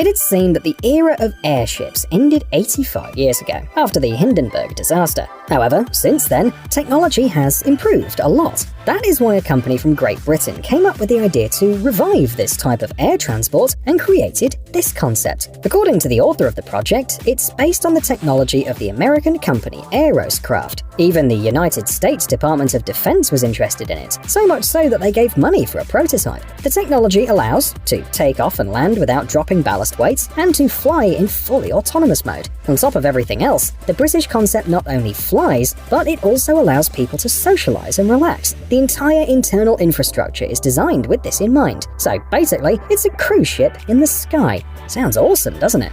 It had seemed that the era of airships ended 85 years ago, after the Hindenburg disaster. However, since then, technology has improved a lot. That is why a company from Great Britain came up with the idea to revive this type of air transport and created this concept. According to the author of the project, it's based on the technology of the American company Aeroscraft. Even the United States Department of Defense was interested in it, so much so that they gave money for a prototype. The technology allows to take off and land without dropping ballast weights and to fly in fully autonomous mode. On top of everything else, the British concept not only flies, but it also allows people to socialize and relax. The entire internal infrastructure is designed with this in mind. So basically, it's a cruise ship in the sky. Sounds awesome, doesn't it?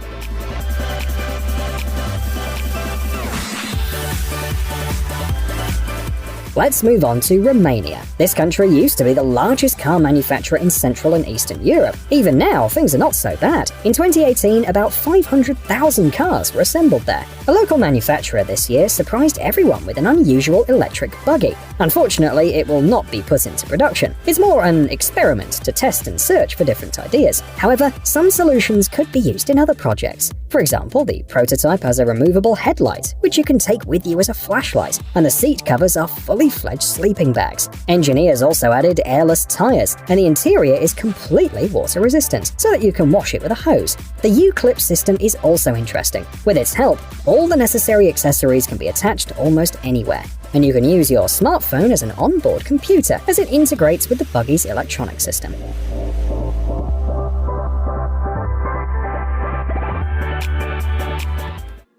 Let's move on to Romania. This country used to be the largest car manufacturer in Central and Eastern Europe. Even now, things are not so bad. In 2018, about 500,000 cars were assembled there. A local manufacturer this year surprised everyone with an unusual electric buggy. Unfortunately, it will not be put into production. It's more an experiment to test and search for different ideas. However, some solutions could be used in other projects. For example, the prototype has a removable headlight, which you can take with you as a flashlight, and the seat covers are fully fledged sleeping bags. Engineers also added airless tires, and the interior is completely water resistant, so that you can wash it with a hose. The U-clip system is also interesting. With its help, all the necessary accessories can be attached almost anywhere, and you can use your smartphone as an onboard computer as it integrates with the buggy's electronic system.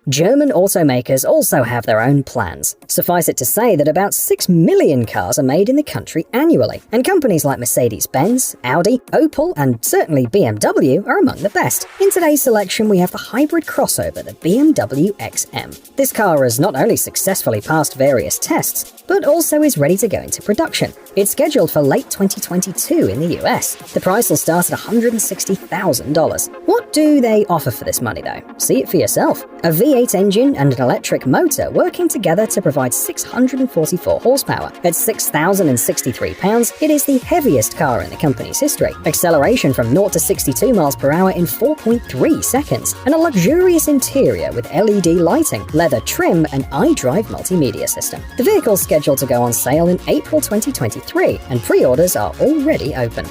German automakers also have their own plans. Suffice it to say that about 6 million cars are made in the country annually, and companies like Mercedes-Benz, Audi, Opel, and certainly BMW are among the best. In today's selection, we have the hybrid crossover, the BMW XM. This car has not only successfully passed various tests, but also is ready to go into production. It's scheduled for late 2022 in the US. The price will start at $160,000. What do they offer for this money though? See it for yourself. A V8 engine and an electric motor working together to provide 644 horsepower. At 6,063 pounds, it is the heaviest car in the company's history. Acceleration from 0 to 62 miles per hour in 4.3 seconds, and a luxurious interior with LED lighting, leather trim, and iDrive multimedia system. The vehicle is scheduled to go on sale in April 2023, and pre-orders are already open.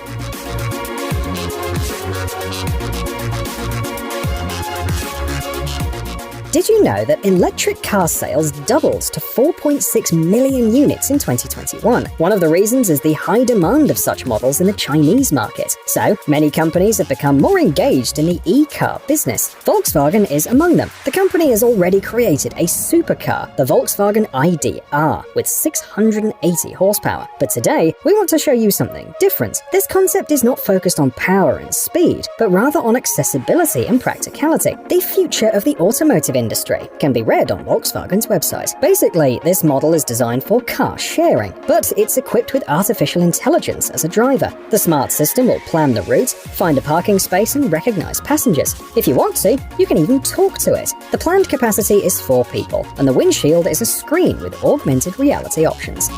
Did you know that electric car sales doubled to 4.6 million units in 2021? One of the reasons is the high demand of such models in the Chinese market. So, many companies have become more engaged in the e-car business. Volkswagen is among them. The company has already created a supercar, the Volkswagen ID.R, with 680 horsepower. But today, we want to show you something different. This concept is not focused on power and speed, but rather on accessibility and practicality. The future of the automotive industry can be read on Volkswagen's website. Basically, this model is designed for car sharing, but it's equipped with artificial intelligence as a driver. The smart system will plan the route, find a parking space, and recognize passengers. If you want to, you can even talk to it. The planned capacity is 4 people, and the windshield is a screen with augmented reality options.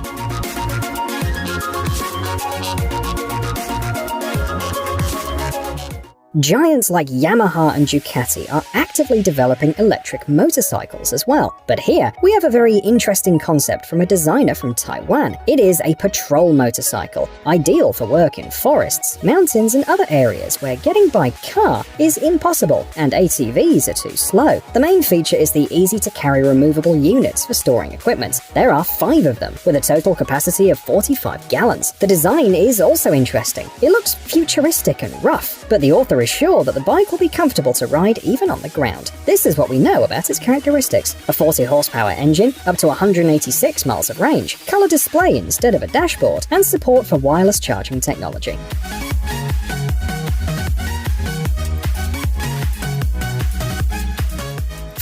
Giants like Yamaha and Ducati are actively developing electric motorcycles as well. But here, we have a very interesting concept from a designer from Taiwan. It is a patrol motorcycle, ideal for work in forests, mountains, and other areas where getting by car is impossible and ATVs are too slow. The main feature is the easy-to-carry removable units for storing equipment. There are 5 of them, with a total capacity of 45 gallons. The design is also interesting. It looks futuristic and rough, but the author is sure that the bike will be comfortable to ride even on the ground. This is what we know about its characteristics: a 40 horsepower engine, up to 186 miles of range, color display instead of a dashboard, and support for wireless charging technology.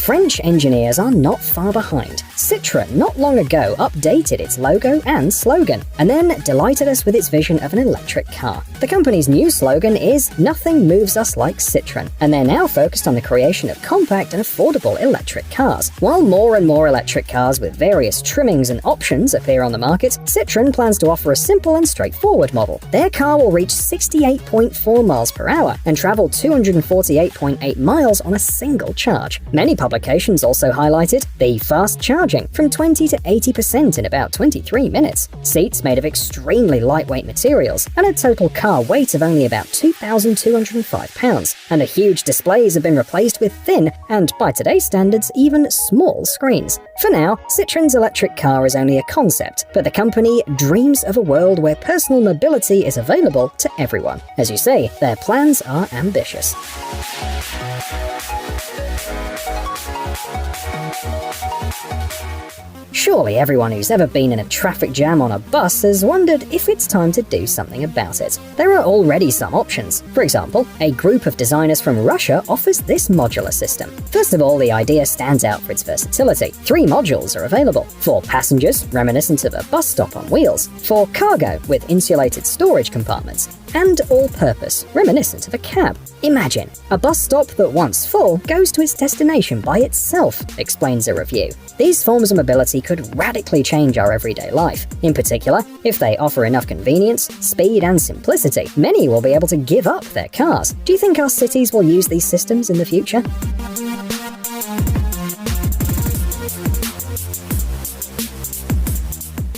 French engineers are not far behind. Citroën not long ago updated its logo and slogan, and then delighted us with its vision of an electric car. The company's new slogan is "Nothing moves us like Citroën," and they're now focused on the creation of compact and affordable electric cars. While more and more electric cars with various trimmings and options appear on the market, Citroën plans to offer a simple and straightforward model. Their car will reach 68.4 miles per hour and travel 248.8 miles on a single charge. Many publications also highlighted the fast charging, from 20 to 80% in about 23 minutes, seats made of extremely lightweight materials, and a total car weight of only about 2,205 pounds, and the huge displays have been replaced with thin, and by today's standards, even small screens. For now, Citroën's electric car is only a concept, but the company dreams of a world where personal mobility is available to everyone. As you say, their plans are ambitious. Surely everyone who's ever been in a traffic jam on a bus has wondered if it's time to do something about it. There are already some options. For example, a group of designers from Russia offers this modular system. First of all, the idea stands out for its versatility. 3 modules are available: for passengers, reminiscent of a bus stop on wheels; for cargo, with insulated storage compartments; and all-purpose, reminiscent of a cab. Imagine, a bus stop that once full goes to its destination by itself, explains a review. These forms of mobility could radically change our everyday life. In particular, if they offer enough convenience, speed, and simplicity, many will be able to give up their cars. Do you think our cities will use these systems in the future?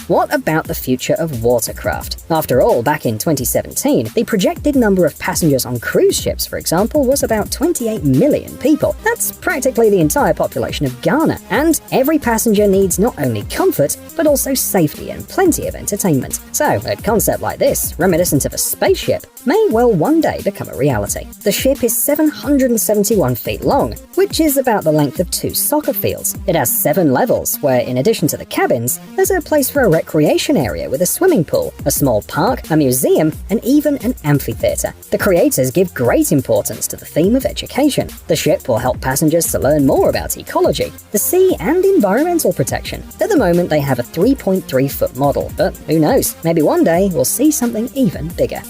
What about the future of watercraft? After all, back in 2017, the projected number of passengers on cruise ships, for example, was about 28 million people. That's practically the entire population of Ghana. And every passenger needs not only comfort, but also safety and plenty of entertainment. So, a concept like this, reminiscent of a spaceship, may well one day become a reality. The ship is 771 feet long, which is about the length of 2 soccer fields. It has 7 levels, where in addition to the cabins, there's a place for a recreation area with a swimming pool, a small park, a museum, and even an amphitheater. The creators give great importance to the theme of education. The ship will help passengers to learn more about ecology, the sea, and environmental protection. At the moment, they have a 3.3-foot model, but who knows, maybe one day we'll see something even bigger.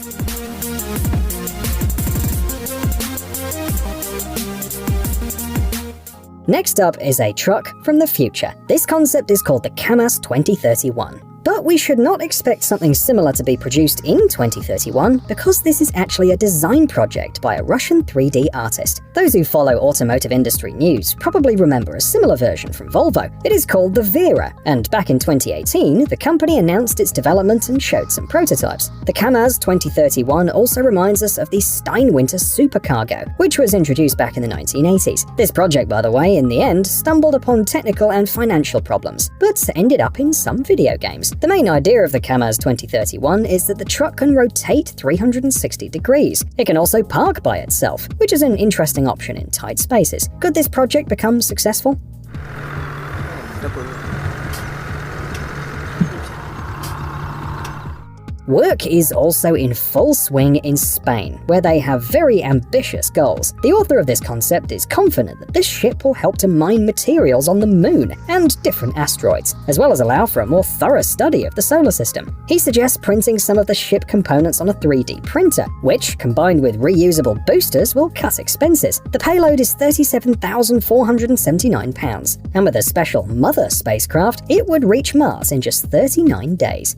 Next up is a truck from the future. This concept is called the KAMAZ 2031. But we should not expect something similar to be produced in 2031 because this is actually a design project by a Russian 3D artist. Those who follow automotive industry news probably remember a similar version from Volvo. It is called the Vera, and back in 2018, the company announced its development and showed some prototypes. The KAMAZ 2031 also reminds us of the Steinwinter supercargo, which was introduced back in the 1980s. This project, by the way, in the end, stumbled upon technical and financial problems, but ended up in some video games. The main idea of the KAMAZ 2031 is that the truck can rotate 360 degrees. It can also park by itself, which is an interesting option in tight spaces. Could this project become successful? Work is also in full swing in Spain, where they have very ambitious goals. The author of this concept is confident that this ship will help to mine materials on the moon and different asteroids, as well as allow for a more thorough study of the solar system. He suggests printing some of the ship components on a 3D printer, which, combined with reusable boosters, will cut expenses. The payload is 37,479 pounds, and with a special mother spacecraft, it would reach Mars in just 39 days.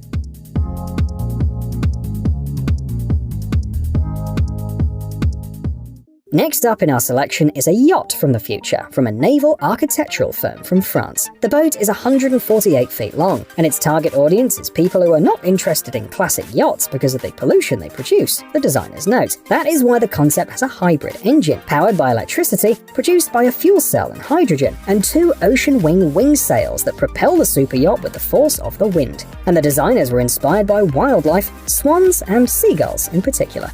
Next up in our selection is a yacht from the future from a naval architectural firm from France. The boat is 148 feet long, and its target audience is people who are not interested in classic yachts because of the pollution they produce, the designers note. That is why the concept has a hybrid engine, powered by electricity, produced by a fuel cell and hydrogen, and 2 ocean wing sails that propel the super yacht with the force of the wind. And the designers were inspired by wildlife, swans and seagulls in particular.